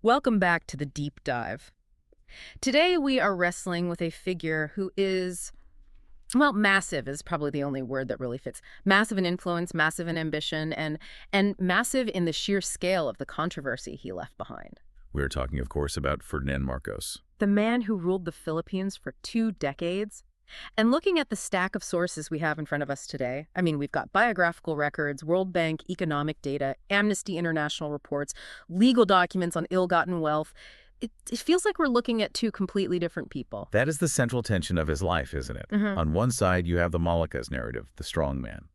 Welcome back to the deep dive. Today we are wrestling with a figure who is, well, massive is probably the only word that really fits. Massive in influence, massive in ambition, and massive in the sheer scale of the controversy he left behind. We're talking, of course, about Ferdinand Marcos. The man who ruled the Philippines for 2 decades. And looking at the stack of sources we have in front of us today, I mean, we've got biographical records, World Bank economic data, Amnesty International reports, legal documents on ill-gotten wealth. It feels like we're looking at 2 completely different people. That is the central tension of his life, isn't it? On one side, you have the Malakas narrative, the strong man,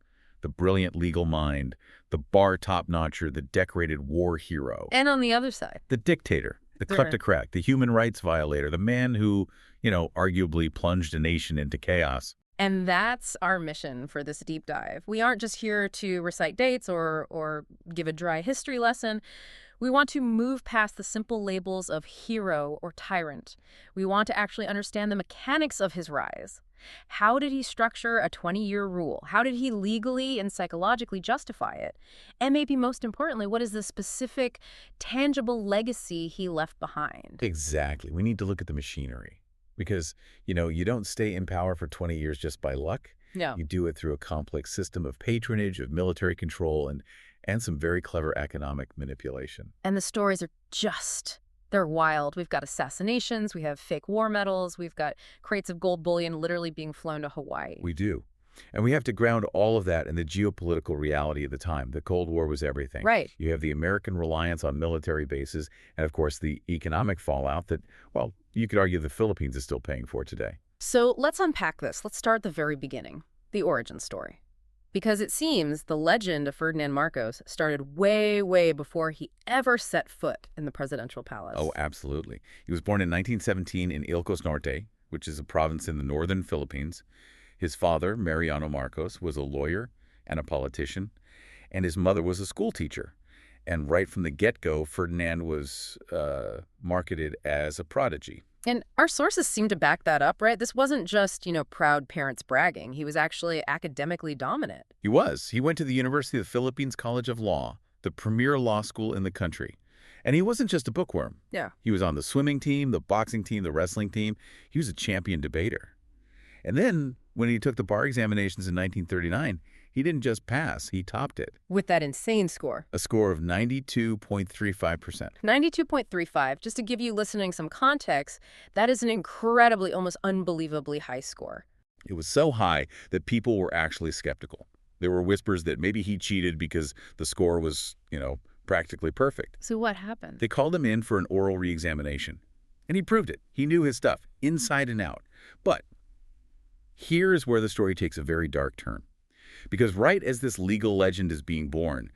the brilliant legal mind, the bar top-notcher, the decorated war hero. And on the other side, the dictator, the kleptocrat, the human rights violator, the man who, arguably plunged a nation into chaos. And that's our mission for this deep dive. We aren't just here to recite dates or give a dry history lesson. We want to move past the simple labels of hero or tyrant. We want to actually understand the mechanics of his rise. How did he structure a 20-year rule? How did he legally and psychologically justify it? And maybe most importantly, what is the specific, tangible legacy he left behind? Exactly. We need to look at the machinery. Because, you don't stay in power for 20 years just by luck. No. You do it through a complex system of patronage, of military control, and some very clever economic manipulation. And the stories are they're wild. We've got assassinations, we have fake war medals, we've got crates of gold bullion literally being flown to Hawaii. We do. And we have to ground all of that in the geopolitical reality of the time. The Cold War was everything. Right. You have the American reliance on military bases, and of course the economic fallout that, well, you could argue the Philippines is still paying for today. So let's unpack this. Let's start at the very beginning, the origin story. Because it seems the legend of Ferdinand Marcos started way, way before he ever set foot in the presidential palace. Oh, absolutely. He was born in 1917 in Ilocos Norte, which is a province in the northern Philippines. His father, Mariano Marcos, was a lawyer and a politician, and his mother was a school teacher. And right from the get-go, Ferdinand was marketed as a prodigy. And our sources seem to back that up, right? This wasn't just, proud parents bragging. He was actually academically dominant. He was. He went to the University of the Philippines College of Law, the premier law school in the country. And he wasn't just a bookworm. Yeah. He was on the swimming team, the boxing team, the wrestling team. He was a champion debater. And then, when he took the bar examinations in 1939, he didn't just pass, he topped it. With that insane score. A score of 92.35%. 92.35. Just to give you listening some context, that is an incredibly, almost unbelievably high score. It was so high that people were actually skeptical. There were whispers that maybe he cheated because the score was, practically perfect. So what happened? They called him in for an oral re-examination. And he proved it. He knew his stuff, inside and out. But here is where the story takes a very dark turn. Because right as this legal legend is being born,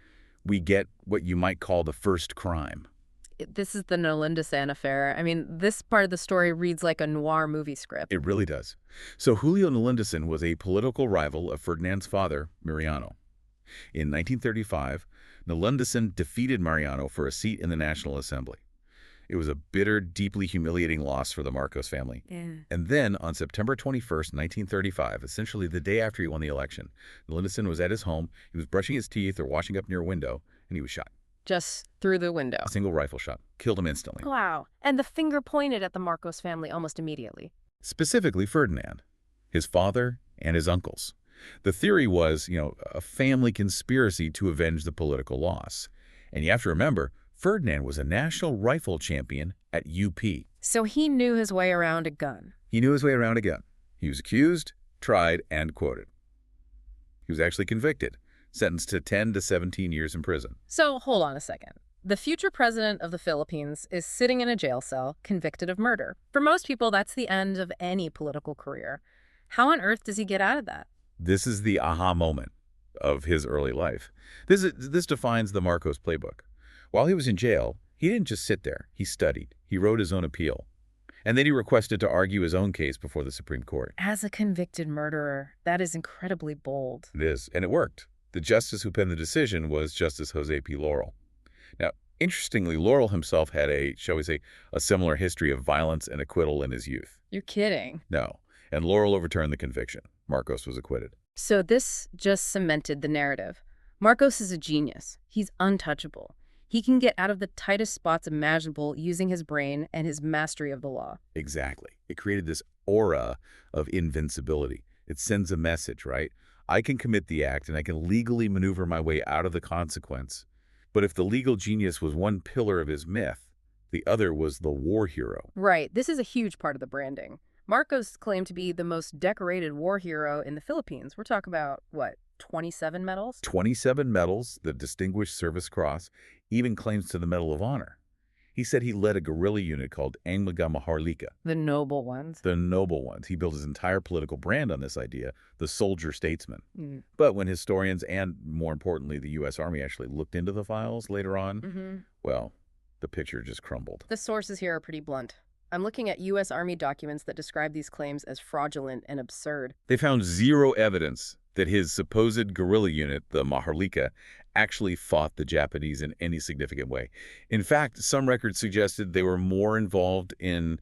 we get what you might call the first crime. This is the Nolindasan affair. I mean, this part of the story reads like a noir movie script. It really does. So Julio Nolindasan was a political rival of Ferdinand's father, Mariano. In 1935, Nolindasan defeated Mariano for a seat in the National Assembly. It was a bitter, deeply humiliating loss for the Marcos family. Yeah. And then, on September 21st, 1935, essentially the day after he won the election, Nolindasan was at his home, he was brushing his teeth or washing up near a window, and he was shot. Just through the window. A single rifle shot. Killed him instantly. Wow. And the finger pointed at the Marcos family almost immediately. Specifically Ferdinand, his father, and his uncles. The theory was, a family conspiracy to avenge the political loss. And you have to remember, Ferdinand was a national rifle champion at UP. So he knew his way around a gun. He knew his way around a gun. He was accused, tried, and quoted. He was actually convicted, sentenced to 10 to 17 years in prison. So hold on a second. The future president of the Philippines is sitting in a jail cell, convicted of murder. For most people, that's the end of any political career. How on earth does he get out of that? This is the aha moment of his early life. This defines the Marcos playbook. While he was in jail, he didn't just sit there. He studied. He wrote his own appeal. And then he requested to argue his own case before the Supreme Court. As a convicted murderer, that is incredibly bold. It is, and it worked. The justice who penned the decision was Justice Jose P. Laurel. Now, interestingly, Laurel himself had a similar history of violence and acquittal in his youth. You're kidding. No, and Laurel overturned the conviction. Marcos was acquitted. So this just cemented the narrative. Marcos is a genius. He's untouchable. He can get out of the tightest spots imaginable using his brain and his mastery of the law. Exactly. It created this aura of invincibility. It sends a message, right? I can commit the act and I can legally maneuver my way out of the consequence. But if the legal genius was one pillar of his myth, the other was the war hero. Right. This is a huge part of the branding. Marcos claimed to be the most decorated war hero in the Philippines. We're talking about, what, 27 medals? 27 medals, the Distinguished Service Cross, even claims to the Medal of Honor. He said he led a guerrilla unit called Angmaga Maharlika. The noble ones. The noble ones. He built his entire political brand on this idea, the soldier-statesman. Mm. But when historians and, more importantly, the U.S. Army actually looked into the files later on, well, the picture just crumbled. The sources here are pretty blunt. I'm looking at U.S. Army documents that describe these claims as fraudulent and absurd. They found zero evidence that his supposed guerrilla unit, the Maharlika, actually fought the Japanese in any significant way. In fact, some records suggested they were more involved in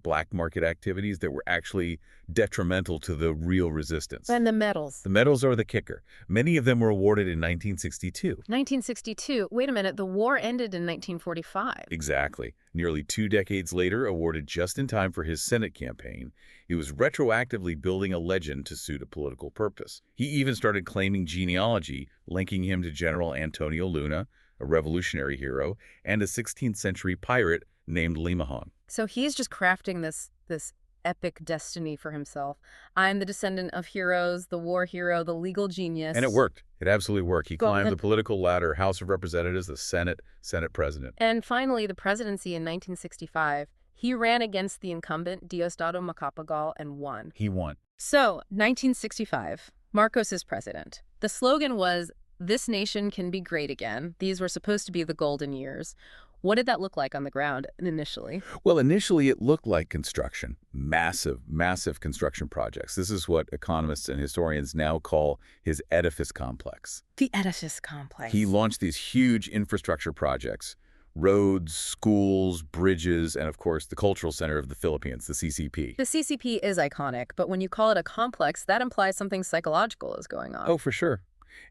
black market activities that were actually detrimental to the real resistance. And the medals. The medals are the kicker. Many of them were awarded in 1962. 1962. Wait a minute, the war ended in 1945. Exactly. Nearly 2 decades later, awarded just in time for his Senate campaign, he was retroactively building a legend to suit a political purpose. He even started claiming genealogy, linking him to General Antonio Luna, a revolutionary hero, and a 16th century pirate named Limahong. So he's just crafting this epic destiny for himself. I'm the descendant of heroes, the war hero, the legal genius. And it worked. It absolutely worked. He Go climbed ahead. the political ladder, House of Representatives, the Senate president. And finally, the presidency in 1965. He ran against the incumbent Diosdado Macapagal and won. He won. So, 1965, Marcos is president. The slogan was, "This nation can be great again." These were supposed to be the golden years. What did that look like on the ground initially? Well, initially it looked like construction. Massive, massive construction projects. This is what economists and historians now call his edifice complex. The edifice complex. He launched these huge infrastructure projects. Roads, schools, bridges, and of course the cultural center of the Philippines, the CCP. The CCP is iconic, but when you call it a complex, that implies something psychological is going on. Oh, for sure.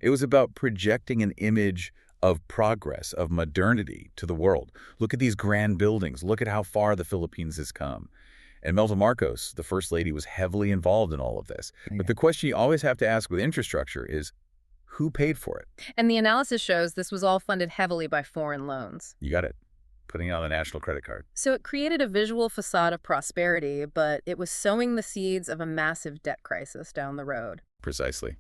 It was about projecting an image of progress, of modernity to the world. Look at these grand buildings. Look at how far the Philippines has come. And Imelda Marcos, the First Lady, was heavily involved in all of this. But the question you always have to ask with infrastructure is, who paid for it? And the analysis shows this was all funded heavily by foreign loans. You got it. Putting it on the national credit card. So it created a visual facade of prosperity, but it was sowing the seeds of a massive debt crisis down the road. Precisely.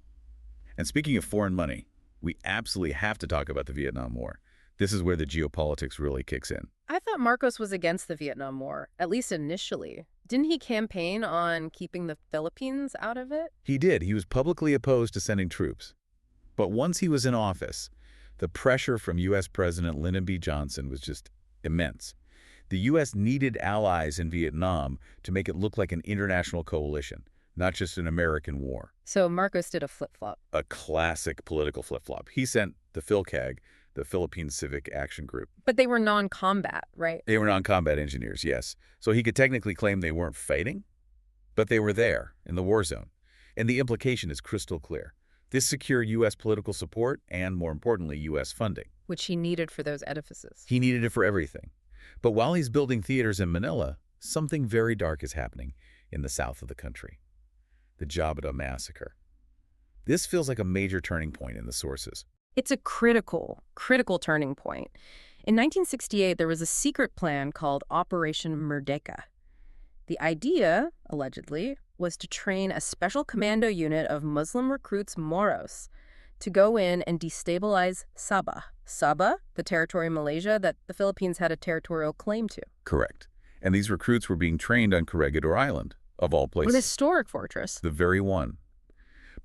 And speaking of foreign money, we absolutely have to talk about the Vietnam War. This is where the geopolitics really kicks in. I thought Marcos was against the Vietnam War, at least initially. Didn't he campaign on keeping the Philippines out of it? He did. He was publicly opposed to sending troops. But once he was in office, the pressure from U.S. President Lyndon B. Johnson was just immense. The U.S. needed allies in Vietnam to make it look like an international coalition, not just an American war. So Marcos did a flip-flop. A classic political flip-flop. He sent the PhilCAG, the Philippine Civic Action Group. But they were non-combat, right? They were non-combat engineers, yes. So he could technically claim they weren't fighting, but they were there in the war zone. And the implication is crystal clear. This secured U.S. political support and, more importantly, U.S. funding. Which he needed for those edifices. He needed it for everything. But while he's building theaters in Manila, something very dark is happening in the south of the country. The Jabata Massacre. This feels like a major turning point in the sources. It's a critical turning point. In 1968, there was a secret plan called Operation Merdeka. The idea, allegedly, was to train a special commando unit of Muslim recruits Moros to go in and destabilize Sabah. Sabah, the territory in Malaysia that the Philippines had a territorial claim to. Correct. And these recruits were being trained on Corregidor Island, of all places. An historic fortress. The very one.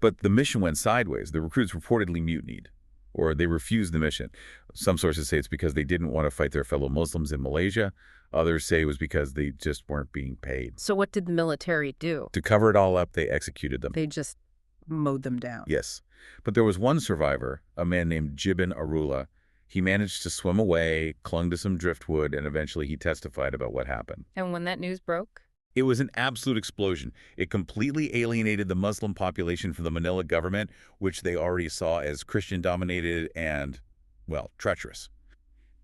But the mission went sideways. The recruits reportedly mutinied, or they refused the mission. Some sources say it's because they didn't want to fight their fellow Muslims in Malaysia. Others say it was because they just weren't being paid. So what did the military do? To cover it all up, they executed them. They just mowed them down. Yes. But there was one survivor, a man named Jibin Arula. He managed to swim away, clung to some driftwood, and eventually he testified about what happened. And when that news broke? It was an absolute explosion. It completely alienated the Muslim population from the Manila government, which they already saw as Christian-dominated and, well, treacherous.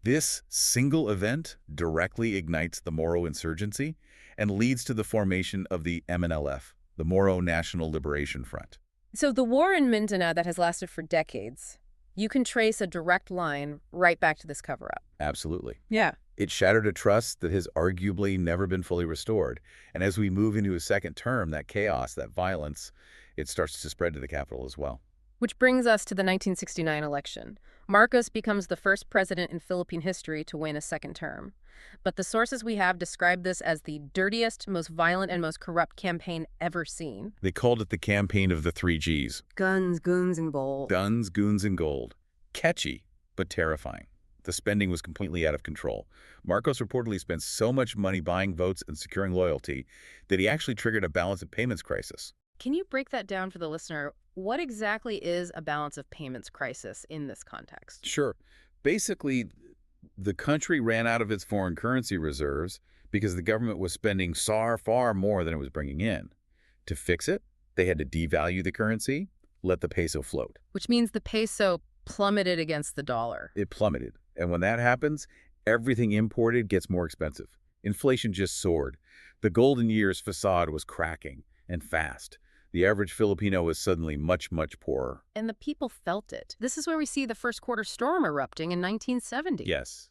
This single event directly ignites the Moro insurgency and leads to the formation of the MNLF, the Moro National Liberation Front. So the war in Mindanao that has lasted for decades, you can trace a direct line right back to this cover-up. Absolutely. Yeah. It shattered a trust that has arguably never been fully restored. And as we move into a second term, that chaos, that violence, it starts to spread to the capital as well. Which brings us to the 1969 election. Marcos becomes the first president in Philippine history to win a second term. But the sources we have describe this as the dirtiest, most violent, and most corrupt campaign ever seen. They called it the campaign of the 3 Gs. Guns, goons, and gold. Guns, goons, and gold. Catchy, but terrifying. The spending was completely out of control. Marcos reportedly spent so much money buying votes and securing loyalty that he actually triggered a balance of payments crisis. Can you break that down for the listener? What exactly is a balance of payments crisis in this context? Sure. Basically, the country ran out of its foreign currency reserves because the government was spending far more than it was bringing in. To fix it, they had to devalue the currency, let the peso float. Which means the peso plummeted against the dollar. It plummeted. And when that happens, everything imported gets more expensive. Inflation just soared. The golden years facade was cracking, and fast. The average Filipino was suddenly much poorer. And the people felt it. This is where we see the first quarter storm erupting in 1970. Yes.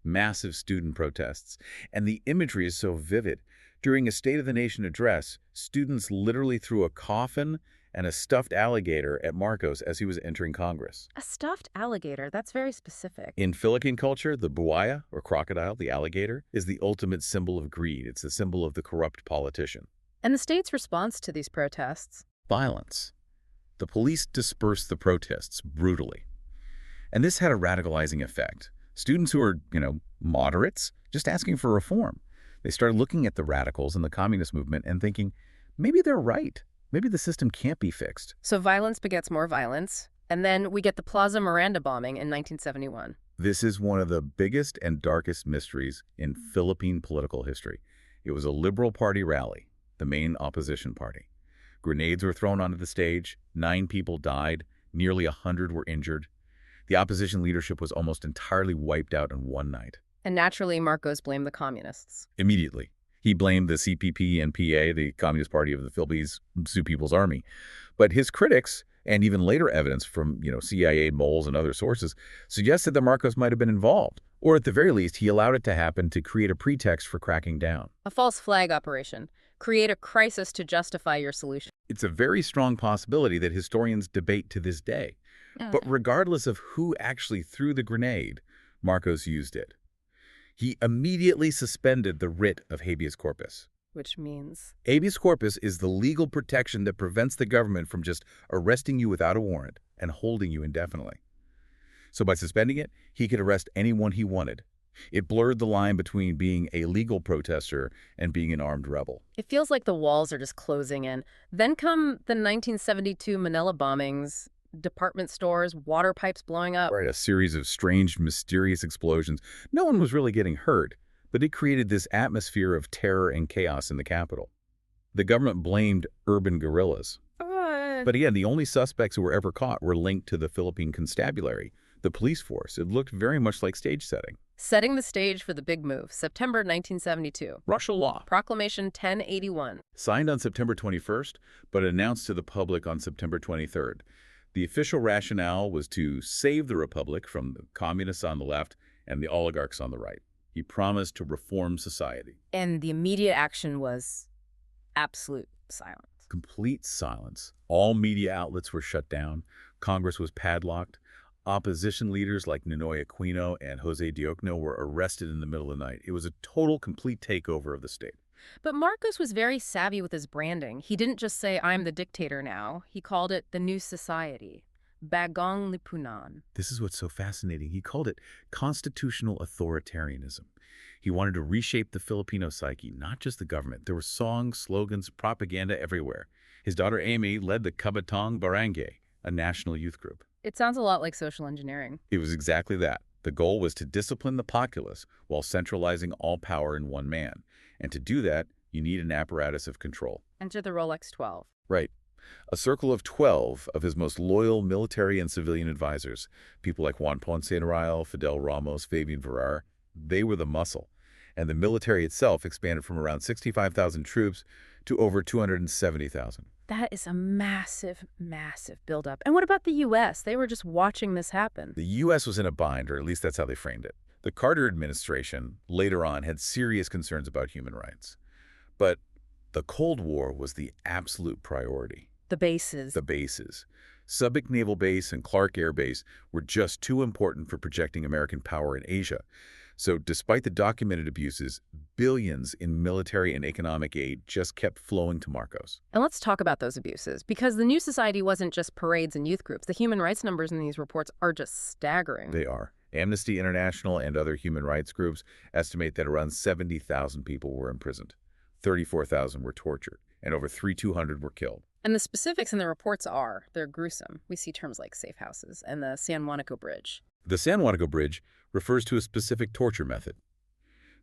Massive student protests. And the imagery is so vivid. During a State of the Nation address, students literally threw a coffin and a stuffed alligator at Marcos as he was entering Congress. A stuffed alligator, that's very specific. In Philippine culture, the buaya, or crocodile, the alligator, is the ultimate symbol of greed. It's the symbol of the corrupt politician. And the state's response to these protests? Violence. The police dispersed the protests brutally. And this had a radicalizing effect. Students who are, moderates, just asking for reform. They started looking at the radicals in the communist movement and thinking, maybe they're right. Maybe the system can't be fixed. So violence begets more violence. And then we get the Plaza Miranda bombing in 1971. This is one of the biggest and darkest mysteries in Philippine political history. It was a Liberal Party rally, the main opposition party. Grenades were thrown onto the stage, 9 people died, nearly 100 were injured. The opposition leadership was almost entirely wiped out in one night. And naturally, Marcos blamed the communists. Immediately. He blamed the CPP and PA, the Communist Party of the Philippines, Sioux People's Army. But his critics, and even later evidence from, CIA moles and other sources, suggested that Marcos might have been involved. Or at the very least, he allowed it to happen to create a pretext for cracking down. A false flag operation. Create a crisis to justify your solution. It's a very strong possibility that historians debate to this day. But regardless of who actually threw the grenade, Marcos used it. He immediately suspended the writ of habeas corpus. Which means? Habeas corpus is the legal protection that prevents the government from just arresting you without a warrant and holding you indefinitely. So by suspending it, he could arrest anyone he wanted. It blurred the line between being a legal protester and being an armed rebel. It feels like the walls are just closing in. Then come the 1972 Manila bombings, department stores, water pipes blowing up. Right, a series of strange, mysterious explosions. No one was really getting hurt, but it created this atmosphere of terror and chaos in the capital. The government blamed urban guerrillas. But again, the only suspects who were ever caught were linked to the Philippine constabulary, the police force. It looked very much like stage setting. Setting the stage for the big move, September 1972. Martial law. Proclamation 1081. Signed on September 21st, but announced to the public on September 23rd. The official rationale was to save the republic from the communists on the left and the oligarchs on the right. He promised to reform society. And the immediate action was absolute silence. Complete silence. All media outlets were shut down. Congress was padlocked. Opposition leaders like Ninoy Aquino and Jose Diokno were arrested in the middle of the night. It was a total, complete takeover of the state. But Marcos was very savvy with his branding. He didn't just say, I'm the dictator now. He called it the new society, Bagong Lipunan. This is what's so fascinating. He called it constitutional authoritarianism. He wanted to reshape the Filipino psyche, not just the government. There were songs, slogans, propaganda everywhere. His daughter Amy led the Kabatong Barangay, a national youth group. It sounds a lot like social engineering. It was exactly that. The goal was to discipline the populace while centralizing all power in one man. And to do that, you need an apparatus of control. Enter the Rolex 12. Right. A circle of 12 of his most loyal military and civilian advisors, people like Juan Ponce Enrile, Fidel Ramos, Fabian Ferrar, they were the muscle. And the military itself expanded from around 65,000 troops to over 270,000. That is a massive, massive buildup. And what about the U.S.? They were just watching this happen. The U.S. was in a bind, or at least that's how they framed it. The Carter administration, later on, had serious concerns about human rights. But the Cold War was the absolute priority. The bases. The bases. Subic Naval Base and Clark Air Base were just too important for projecting American power in Asia. So despite the documented abuses, billions in military and economic aid just kept flowing to Marcos. And let's talk about those abuses, because the new society wasn't just parades and youth groups. The human rights numbers in these reports are just staggering. They are. Amnesty International and other human rights groups estimate that around 70,000 people were imprisoned, 34,000 were tortured, and over 3,200 were killed. And the specifics in the reports they're gruesome. We see terms like safe houses and the San Juanico Bridge. The San Juanico Bridge refers to a specific torture method.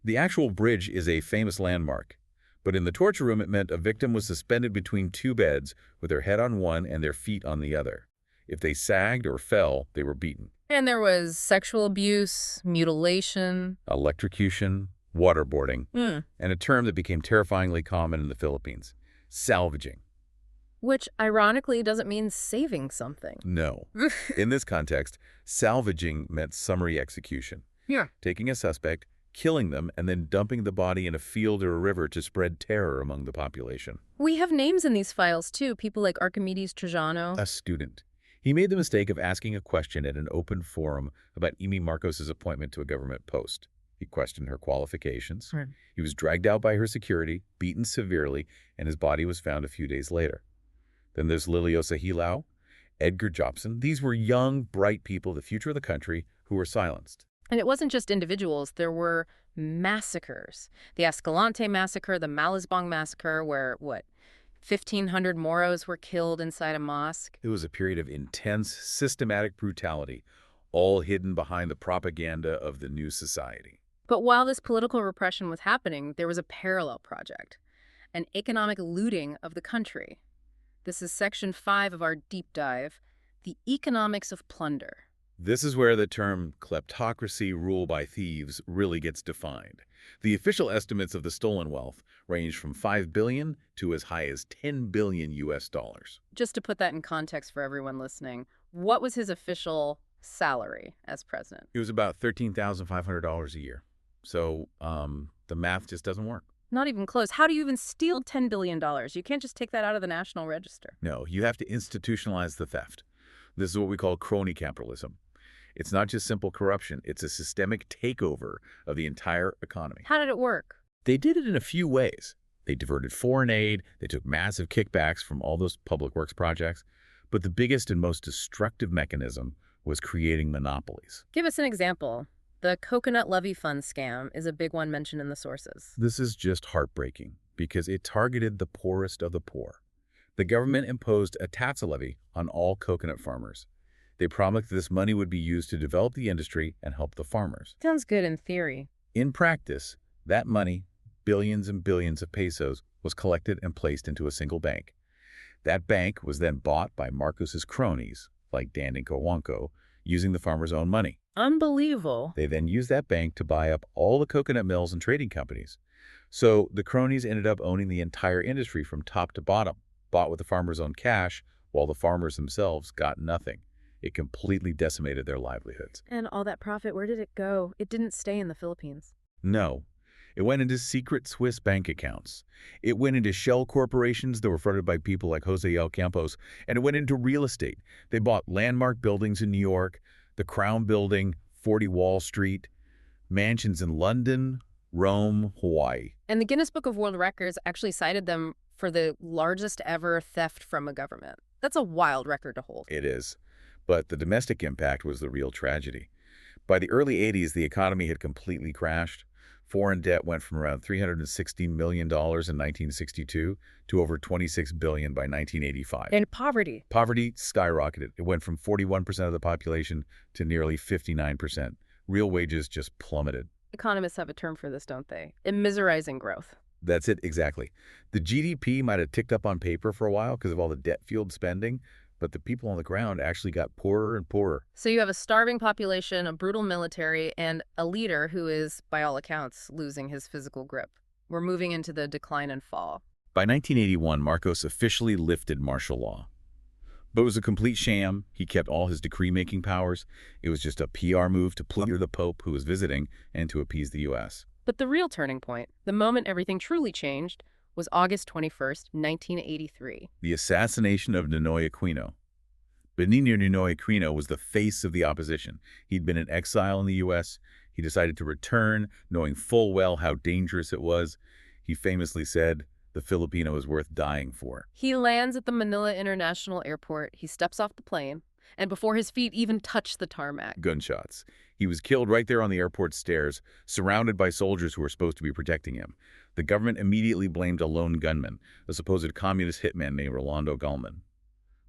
The actual bridge is a famous landmark, but in the torture room it meant a victim was suspended between two beds with their head on one and their feet on the other. If they sagged or fell, they were beaten. And there was sexual abuse, mutilation, Electrocution, waterboarding, and a term that became terrifyingly common in the Philippines, salvaging. which ironically doesn't mean saving something. No. In this context, salvaging meant summary execution. Yeah. Taking a suspect, killing them, and then dumping the body in a field or a river to spread terror among the population. We have names in these files, too. People like Archimedes Trajano. A student. He made the mistake of asking a question at an open forum about Amy Marcos's appointment to a government post. He questioned her qualifications. Right. He was dragged out by her security, beaten severely, and his body was found a few days later. Then there's Liliosa Hilao, Edgar Jobson. These were young, bright people, the future of the country, who were silenced. And it wasn't just individuals. There were massacres. The Escalante massacre, the Malisbong massacre, where, 1,500 Moros were killed inside a mosque. It was a period of intense, systematic brutality, all hidden behind the propaganda of the new society. But while this political repression was happening, there was a parallel project, an economic looting of the country. This is Section 5 of our deep dive, the economics of plunder. This is where the term kleptocracy, rule by thieves, really gets defined. The official estimates of the stolen wealth range from $5 billion to as high as $10 billion US dollars. Just to put that in context for everyone listening, what was his official salary as president? It was about $13,500 a year. So the math just doesn't work. Not even close. How do you even steal $10 billion? You can't just take that out of the National Register. No, you have to institutionalize the theft. This is what we call crony capitalism. It's not just simple corruption. It's a systemic takeover of the entire economy. How did it work? They did it in a few ways. They diverted foreign aid. They took massive kickbacks from all those public works projects. But the biggest and most destructive mechanism was creating monopolies. Give us an example. The Coconut Levy Fund scam is a big one mentioned in the sources. This is just heartbreaking because it targeted the poorest of the poor. The government imposed a tax levy on all coconut farmers. They promised this money would be used to develop the industry and help the farmers. Sounds good in theory. In practice, that money, billions and billions of pesos, was collected and placed into a single bank. That bank was then bought by Marcos's cronies, like Dan and Cojuangco, using the farmers' own money. Unbelievable. They then used that bank to buy up all the coconut mills and trading companies. So the cronies ended up owning the entire industry from top to bottom, bought with the farmers' own cash, while the farmers themselves got nothing. It completely decimated their livelihoods. And all that profit, where did it go? It didn't stay in the Philippines. No. It went into secret Swiss bank accounts. It went into shell corporations that were fronted by people like Jose L. Campos, and it went into real estate. They bought landmark buildings in New York, the Crown Building, 40 Wall Street, mansions in London, Rome, Hawaii. And the Guinness Book of World Records actually cited them for the largest ever theft from a government. That's a wild record to hold. It is. But the domestic impact was the real tragedy. By the early 80s, the economy had completely crashed. Foreign debt went from around $360 million in 1962 to over $26 billion by 1985. And poverty. Poverty skyrocketed. It went from 41% of the population to nearly 59%. Real wages just plummeted. Economists have a term for this, don't they? Immiserizing growth. That's it, exactly. The GDP might have ticked up on paper for a while because of all the debt-fueled spending, but the people on the ground actually got poorer and poorer. So you have a starving population, a brutal military, and a leader who is, by all accounts, losing his physical grip. We're moving into the decline and fall. By 1981, Marcos officially lifted martial law. But it was a complete sham. He kept all his decree-making powers. It was just a PR move to plunder the Pope who was visiting and to appease the U.S. But the real turning point, the moment everything truly changed, was August 21st, 1983. The assassination of Ninoy Aquino. Benigno Ninoy Aquino was the face of the opposition. He'd been in exile in the U.S. He decided to return, knowing full well how dangerous it was. He famously said, "The Filipino is worth dying for." He lands at the Manila International Airport. He steps off the plane, and before his feet even touch the tarmac, Gunshots. He was killed right there on the airport stairs, surrounded by soldiers who were supposed to be protecting him. The government immediately blamed a lone gunman, a supposed communist hitman named Rolando Gallman.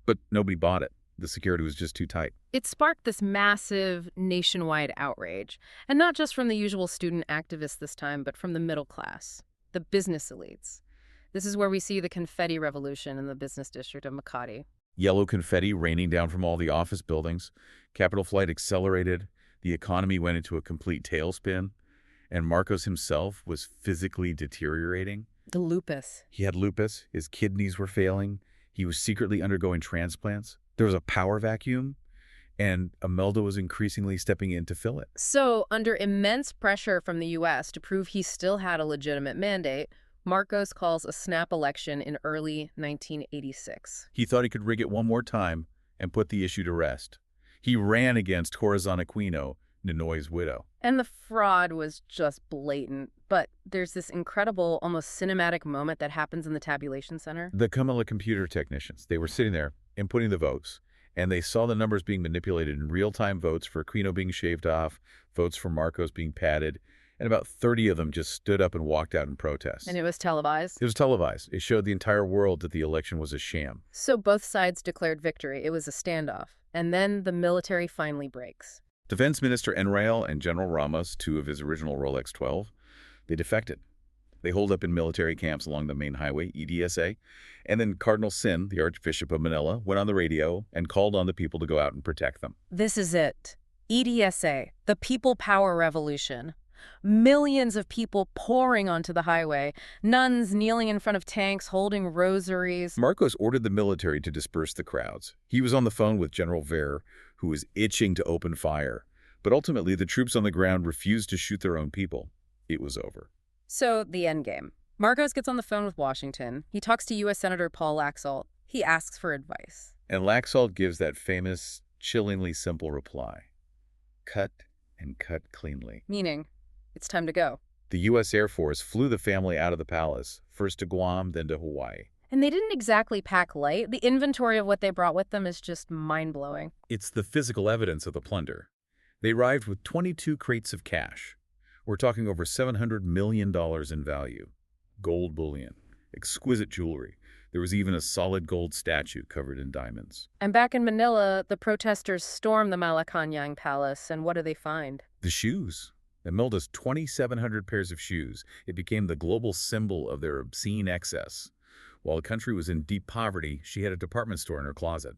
But nobody bought it. The security was just too tight. it sparked this massive nationwide outrage, and not just from the usual student activists this time, but from the middle class, the business elites. This is where we see the confetti revolution in the business district of Makati. Yellow confetti raining down from all the office buildings. Capital flight accelerated. The economy went into a complete tailspin. And Marcos himself was physically deteriorating. The lupus. He had lupus. His kidneys were failing. He was secretly undergoing transplants. There was a power vacuum, and Imelda was increasingly stepping in to fill it. So, under immense pressure from the U.S. to prove he still had a legitimate mandate, Marcos calls a snap election in early 1986. He thought he could rig it one more time and put the issue to rest. He ran against Corazon Aquino, Ninoy's widow. And the fraud was just blatant. But there's this incredible, almost cinematic moment that happens in the tabulation center. The Camilla computer technicians, they were sitting there inputting the votes, and they saw the numbers being manipulated in real-time, votes for Aquino being shaved off, votes for Marcos being padded, and about 30 of them just stood up and walked out in protest. And it was televised. It was televised. It showed the entire world that the election was a sham. So both sides declared victory. It was a standoff. And then the military finally breaks. Defense Minister Enrail and General Ramos, two of his original Rolex 12, they defected. They holed up in military camps along the main highway, EDSA, and then Cardinal Sin, the Archbishop of Manila, went on the radio and called on the people to go out and protect them. This is it. EDSA, the People Power Revolution. Millions of people pouring onto the highway, nuns kneeling in front of tanks holding rosaries. Marcos ordered the military to disperse the crowds. He was on the phone with General Ver, who was itching to open fire. But ultimately, the troops on the ground refused to shoot their own people. It was over. So, the endgame. Marcos gets on the phone with Washington. He talks to U.S. Senator Paul Laxalt. He asks for advice. And Laxalt gives that famous, chillingly simple reply. Cut and cut cleanly. Meaning, it's time to go. The U.S. Air Force flew the family out of the palace, first to Guam, then to Hawaii. And they didn't exactly pack light. The inventory of what they brought with them is just mind-blowing. It's the physical evidence of the plunder. They arrived with 22 crates of cash. We're talking over $700 million in value. Gold bullion, exquisite jewelry. There was even a solid gold statue covered in diamonds. And back in Manila, the protesters storm the Malacañang Palace, and what do they find? The shoes. Imelda's 2,700 pairs of shoes. It became the global symbol of their obscene excess. While the country was in deep poverty, she had a department store in her closet.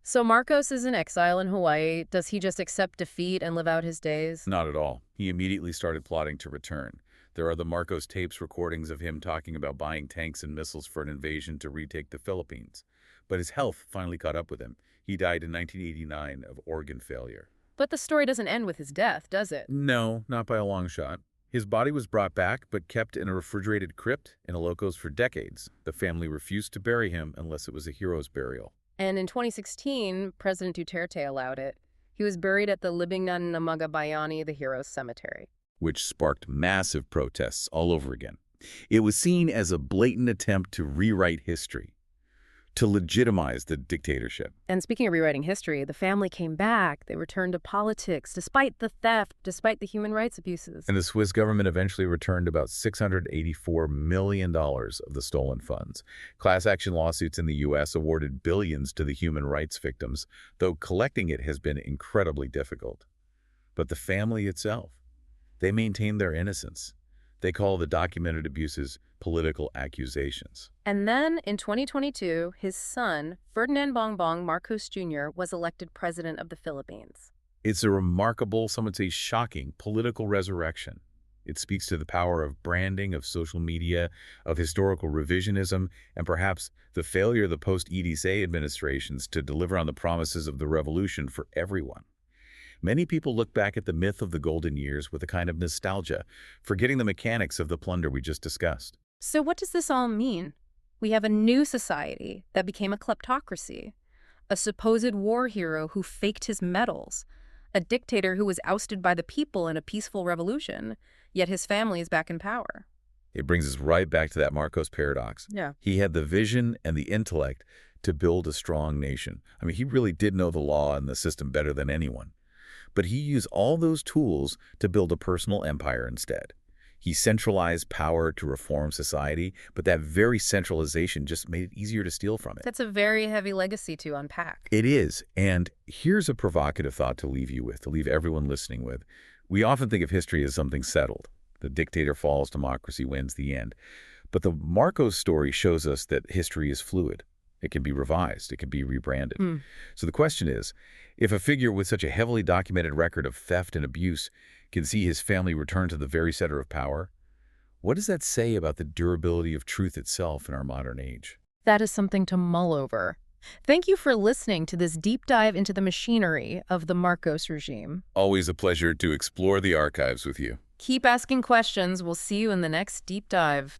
So Marcos is in exile in Hawaii. Does he just accept defeat and live out his days? Not at all. He immediately started plotting to return. There are the Marcos tapes recordings of him talking about buying tanks and missiles for an invasion to retake the Philippines. But his health finally caught up with him. He died in 1989 of organ failure. But the story doesn't end with his death, does it? No, not by a long shot. His body was brought back, but kept in a refrigerated crypt in Ilocos for decades. The family refused to bury him unless it was a hero's burial. And in 2016, President Duterte allowed it. He was buried at the Libingan ng mga Bayani, the Heroes Cemetery. Which sparked massive protests all over again. It was seen as a blatant attempt to rewrite history, to legitimize the dictatorship. And speaking of rewriting history, the family came back. They returned to politics, despite the theft, despite the human rights abuses. And the Swiss government eventually returned about $684 million of the stolen funds. Class action lawsuits in the U.S. awarded billions to the human rights victims, though collecting it has been incredibly difficult. But the family itself, they maintained their innocence. They call the documented abuses political accusations. And then, in 2022, his son, Ferdinand Bongbong Marcos Jr., was elected president of the Philippines. It's a remarkable, some would say shocking, political resurrection. It speaks to the power of branding, of social media, of historical revisionism, and perhaps the failure of the post-EDSA administrations to deliver on the promises of the revolution for everyone. Many people look back at the myth of the golden years with a kind of nostalgia, forgetting the mechanics of the plunder we just discussed. So what does this all mean? We have a new society that became a kleptocracy, a supposed war hero who faked his medals, a dictator who was ousted by the people in a peaceful revolution, yet his family is back in power. It brings us right back to that Marcos paradox. Yeah. He had the vision and the intellect to build a strong nation. I mean, he really did know the law and the system better than anyone. But he used all those tools to build a personal empire instead. He centralized power to reform society, but that very centralization just made it easier to steal from it. That's a very heavy legacy to unpack. It is. And here's a provocative thought to leave you with, to leave everyone listening with. We often think of history as something settled. The dictator falls, democracy wins, the end. But the Marcos story shows us that history is fluid. It can be revised. It can be rebranded. So the question is, if a figure with such a heavily documented record of theft and abuse can see his family return to the very center of power, what does that say about the durability of truth itself in our modern age? That is something to mull over. Thank you for listening to this deep dive into the machinery of the Marcos regime. Always a pleasure to explore the archives with you. Keep asking questions. We'll see you in the next deep dive.